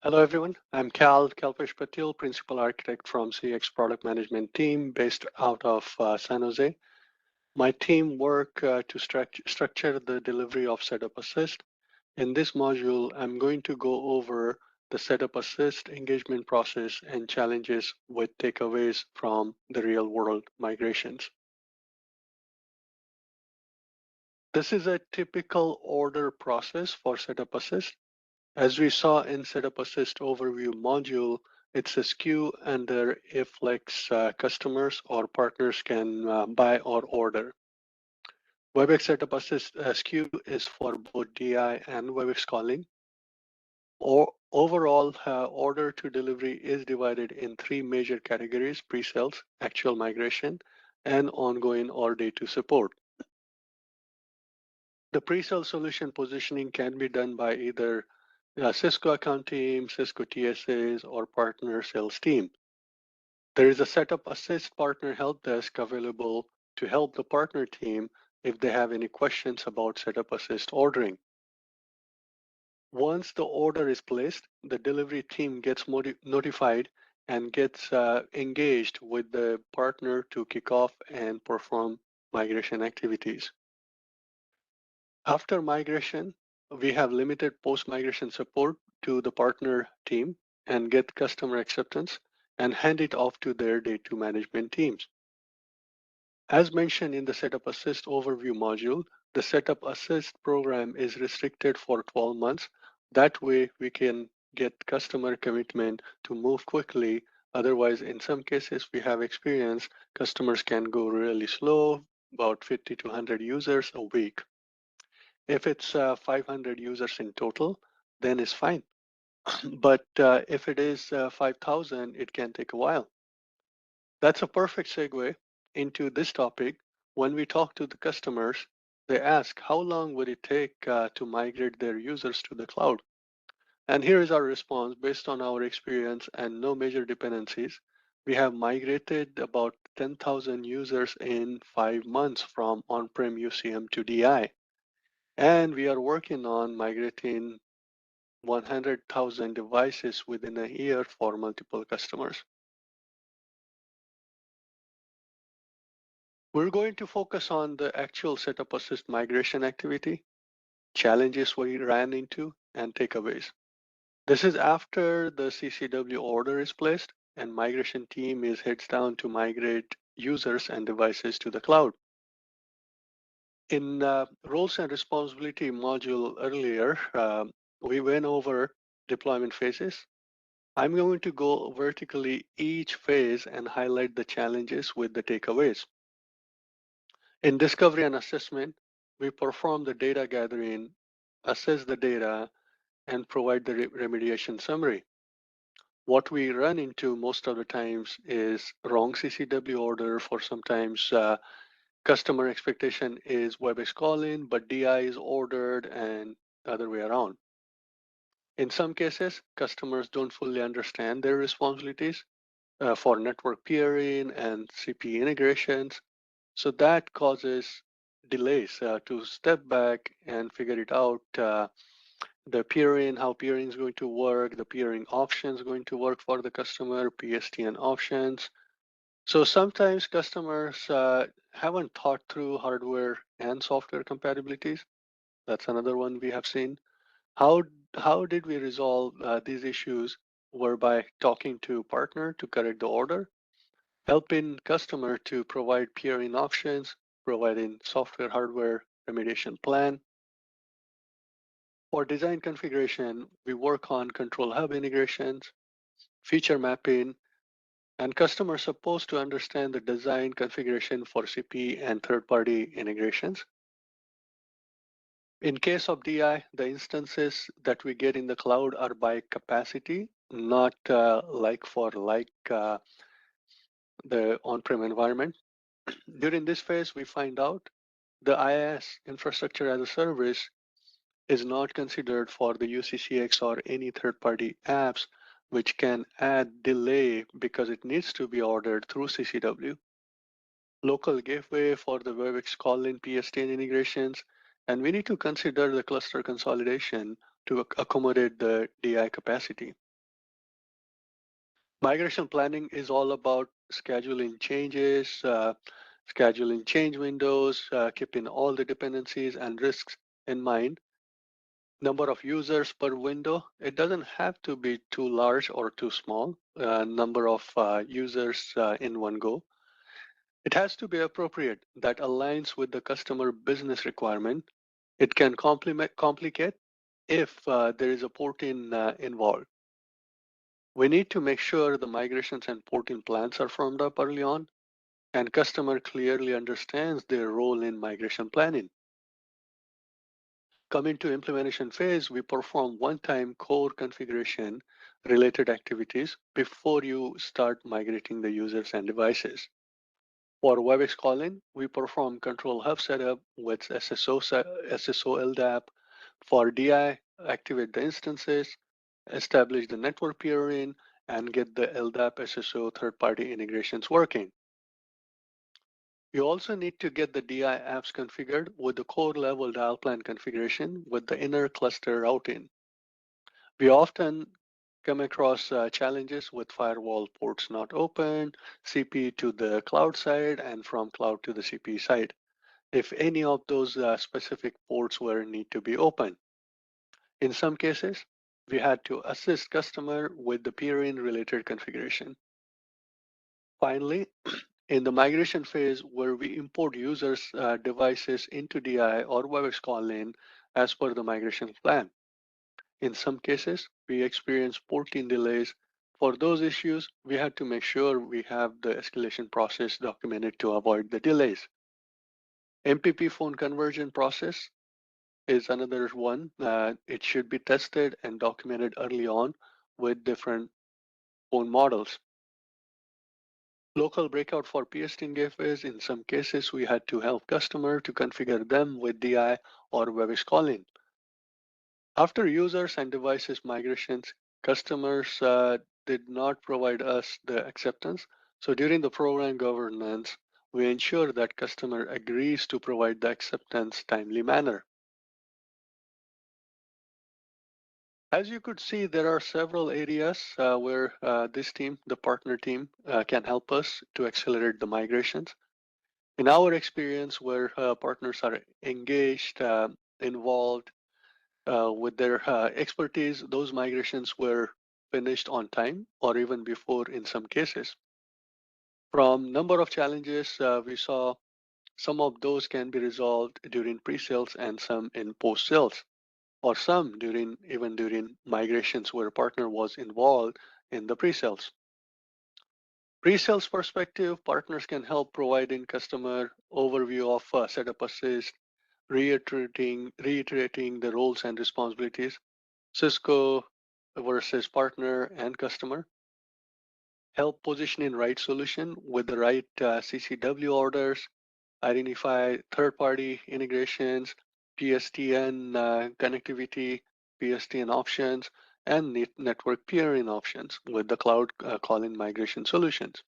Hello, everyone. I'm Kalpesh Patil, Principal Architect from CX Product Management team based out of San Jose. My team work to structure the delivery of Setup Assist. In this module, I'm going to go over the Setup Assist engagement process and challenges with takeaways from the real world migrations. This is a typical order process for Setup Assist. As we saw in Setup Assist Overview module, it's a SKU under if Flex customers or partners can buy or order. Webex Setup Assist SKU is for both DI and Webex calling. Overall, order to delivery is divided in three major categories: pre-sales, actual migration, and ongoing or day two support. The pre-sale solution positioning can be done by either Cisco account team, Cisco TSAs, or partner sales team. There is a Setup Assist partner help desk available to help the partner team if they have any questions about Setup Assist ordering. Once the order is placed, the delivery team gets notified and gets engaged with the partner to kick off and perform migration activities. After migration, we have limited post-migration support to the partner team and get customer acceptance and hand it off to their day two management teams. As mentioned in the Setup Assist overview module, the Setup Assist program is restricted for 12 months. That way we can get customer commitment to move quickly. Otherwise, in some cases, we have experienced customers can go really slow, about 50 to 100 users a week. If it's 500 users in total, then it's fine. But if it is 5,000, it can take a while. That's a perfect segue into this topic. When we talk to the customers, they ask how long would it take to migrate their users to the cloud? And here is our response based on our experience and no major dependencies. We have migrated about 10,000 users in 5 months from on-prem UCM to DI. And we are working on migrating 100,000 devices within a year for multiple customers. We're going to focus on the actual Setup Assist migration activity, challenges we ran into, and takeaways. This is after the CCW order is placed and migration team is heads down to migrate users and devices to the cloud. In roles and responsibility module earlier, we went over deployment phases. I'm going to go vertically each phase and highlight the challenges with the takeaways. In discovery and assessment, we perform the data gathering, assess the data, and provide the remediation summary. What we run into most of the times is wrong CCW order. For sometimes customer expectation is Webex calling, but DI is ordered and the other way around. In some cases, customers don't fully understand their responsibilities for network peering and CP integrations. So that causes delays to step back and figure it out. The peering, how peering is going to work, the peering options going to work for the customer, PSTN options. So sometimes customers haven't thought through hardware and software compatibilities. That's another one we have seen. How how did we resolve these issues? Were by talking to partner to correct the order, helping customer to provide peering options, providing software hardware remediation plan. For design configuration, we work on control hub integrations, feature mapping, and customers supposed to understand the design configuration for CP and third-party integrations. In case of DI, the instances that we get in the cloud are by capacity, not like for like the on-prem environment. During this phase, we find out the IaaS, infrastructure as a service, is not considered for the UCCX or any third-party apps, which can add delay because it needs to be ordered through CCW. Local gateway for the Webex call-in PSTN integrations, and we need to consider the cluster consolidation to accommodate the DI capacity. Migration planning is all about scheduling changes, scheduling change windows, keeping all the dependencies and risks in mind. Number of users per window, it doesn't have to be too large or too small. Number of users in one go. It has to be appropriate that aligns with the customer business requirement. It can complicate if there is a porting involved. We need to make sure the migrations and porting plans are formed up early on and customer clearly understands their role in migration planning. Coming to implementation phase, we perform one-time core configuration related activities before you start migrating the users and devices. For Webex calling, we perform control hub setup with SSO LDAP. For DI, activate the instances, establish the network peering, and get the LDAP SSO third-party integrations working. You also need to get the DI apps configured with the core level dial plan configuration with the inner cluster routing. We often come across challenges with firewall ports not open, CP to the cloud side, and from cloud to the CP side, if any of those specific ports were need to be open. In some cases, we had to assist customer with the peering related configuration. Finally, in the migration phase where we import users' devices into DI or Webex calling as per the migration plan. In some cases, we experience porting delays. For those issues, we had to make sure we have the escalation process documented to avoid the delays. MPP phone conversion process is another one. It should be tested and documented early on with different phone models. Local breakout for PSTN gateways, in some cases, we had to help customer to configure them with DI or Webex calling. After users and devices migrations, customers did not provide us the acceptance. So during the program governance, we ensure that customer agrees to provide the acceptance timely manner. As you could see, there are several areas where this team, the partner team, can help us to accelerate the migrations. In our experience, where partners are engaged, involved with their expertise, those migrations were finished on time or even before in some cases. From number of challenges, we saw some of those can be resolved during pre-sales and some in post-sales, or some even during migrations where a partner was involved in the pre-sales. Pre-sales perspective, partners can help providing customer overview of setup assist, reiterating the roles and responsibilities, Cisco versus partner and customer, help position in right solution with the right CCW orders, identify third-party integrations, PSTN connectivity, PSTN options, and network peering options with the cloud calling migration solutions.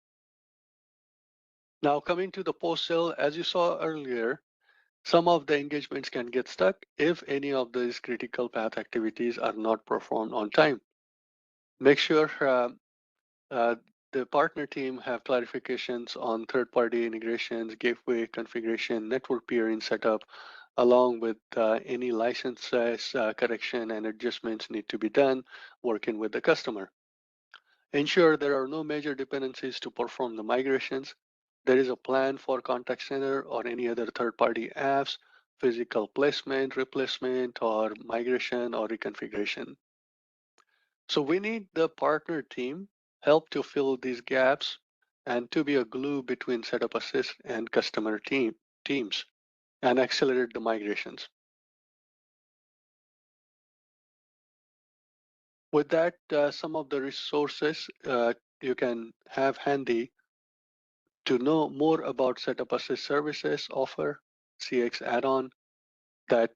Now coming to the post-sale, as you saw earlier, some of the engagements can get stuck if any of these critical path activities are not performed on time. Make sure uh, the partner team have clarifications on third-party integrations, gateway configuration, network peering setup, along with any licenses correction and adjustments need to be done working with the customer. Ensure there are no major dependencies to perform the migrations. There is a plan for contact center or any other third-party apps, physical placement, replacement, or migration or reconfiguration. So we need the partner team help to fill these gaps and to be a glue between setup assist and customer teams and accelerate the migrations. With that, some of the resources you can have handy to know more about setup assist services offer, CX add-on that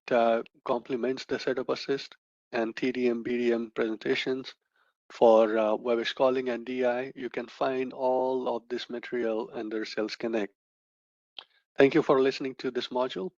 complements the setup assist, and TDM, BDM presentations for Webex calling and DI. You can find all of this material under Sales Connect. Thank you for listening to this module.